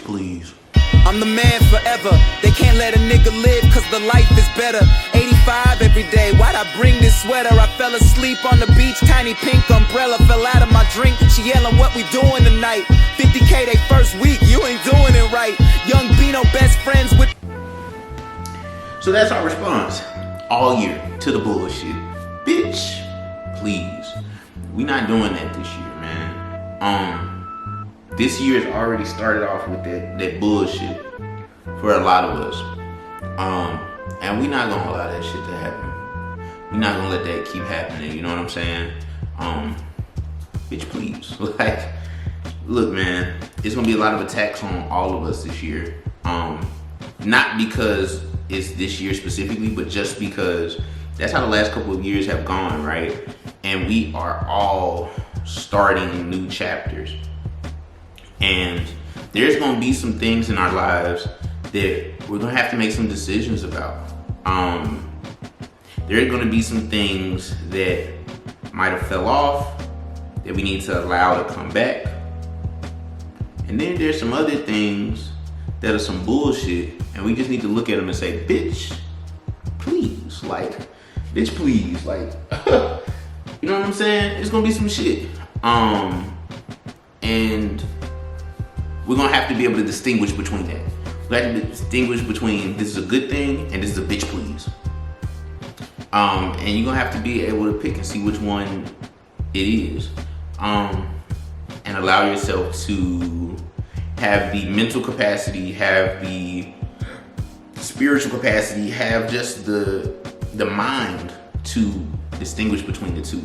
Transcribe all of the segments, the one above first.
please. I'm the man forever. They can't let a nigga live cause the life is better. 85 every day, why'd I bring this sweater? I fell asleep on the beach, tiny pink umbrella fell out of my drink. She yelling, what we doing tonight? 50K they first week, you ain't doing it right. Young Bino best friends with... So that's our response all year to the bullshit. Bitch, please. We not doing that this year, man. This year has already started off with that bullshit for a lot of us. And we not gonna allow that shit to happen. We not gonna let that keep happening, you know what I'm saying? Bitch, please. Like, look, man, it's gonna be a lot of attacks on all of us this year. Not because it's this year specifically, but just because that's how the last couple of years have gone, right? And we are all starting new chapters. And there's gonna be some things in our lives that we're gonna have to make some decisions about. There are gonna be some things that might have fell off that we need to allow to come back. And then there's some other things that are some bullshit, and we just need to look at them and say, bitch, please, like, bitch, please, like, you know what I'm saying? It's gonna be some shit. And we're gonna have to be able to distinguish between that. We have to distinguish between this is a good thing and this is a bitch please. And you're gonna have to be able to pick and see which one it is. And allow yourself to have the mental capacity, have the spiritual capacity, have just the mind to distinguish between the two.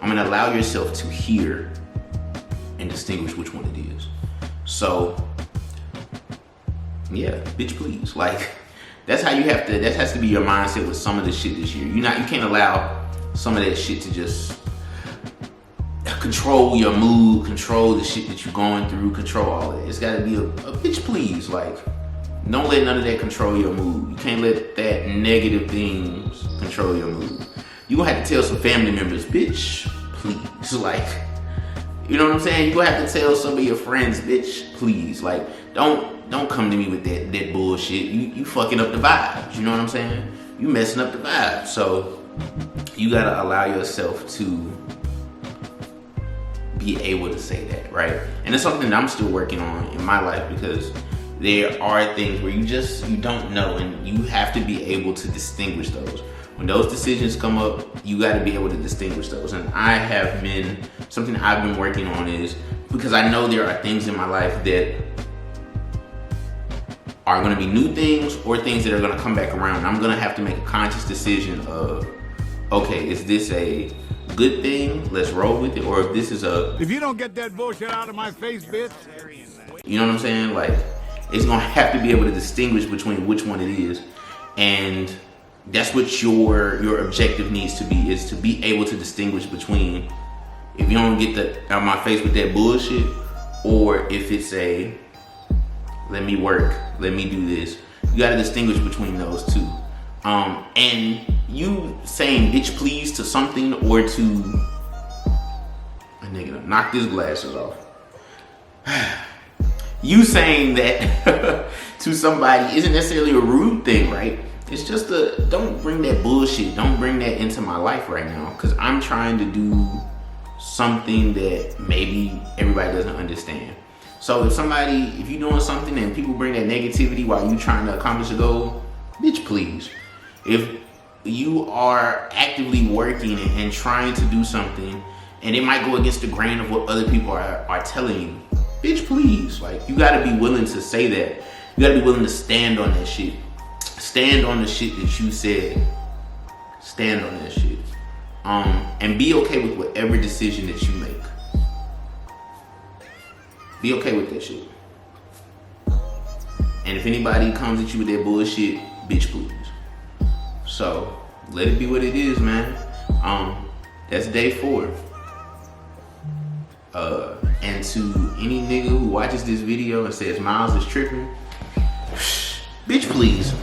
I'm gonna allow yourself to hear and distinguish which one it is. So, yeah, bitch please. Like, that's how you have to, that has to be your mindset with some of the shit this year. You can't allow some of that shit to just control your mood, control the shit that you're going through, control all that. It's gotta be a bitch please. Like, don't let none of that control your mood. You can't let that negative things control your mood. You gonna have to tell some family members, bitch please. Like, you know what I'm saying? You gonna have to tell some of your friends, bitch please. Like, don't come to me with that bullshit. You fucking up the vibes. You know what I'm saying? You messing up the vibes. So you gotta allow yourself to be able to say that, right? And it's something that I'm still working on in my life, because there are things where you don't know, and you have to be able to distinguish those. When those decisions come up, you got to be able to distinguish those. And something I've been working on is, because I know there are things in my life that are going to be new things or things that are going to come back around. I'm going to have to make a conscious decision of, okay, is this a good thing? Let's roll with it. Or if this is if you don't get that bullshit out of my face, bitch. You know what I'm saying? Like, it's going to have to be able to distinguish between which one it is. And that's what your objective needs to be, is to be able to distinguish between, if you don't get out of my face with that bullshit, or if it's a, let me work, let me do this. You gotta distinguish between those two. And you saying bitch please to something, or to, a nigga knock these glasses off. You saying that to somebody isn't necessarily a rude thing, right? It's just don't bring that bullshit, don't bring that into my life right now, because I'm trying to do something that maybe everybody doesn't understand. So if you're doing something and people bring that negativity while you trying to accomplish a goal, bitch please. If you are actively working and trying to do something, and it might go against the grain of what other people are telling you, bitch please. Like, you gotta be willing to say that. You gotta be willing to stand on that shit. Stand on the shit that you said. Stand on that shit. And be okay with whatever decision that you make. Be okay with that shit. And if anybody comes at you with that bullshit, bitch please. So let it be what it is, man. That's day 4. And to any nigga who watches this video and says Miles is tripping, bitch please.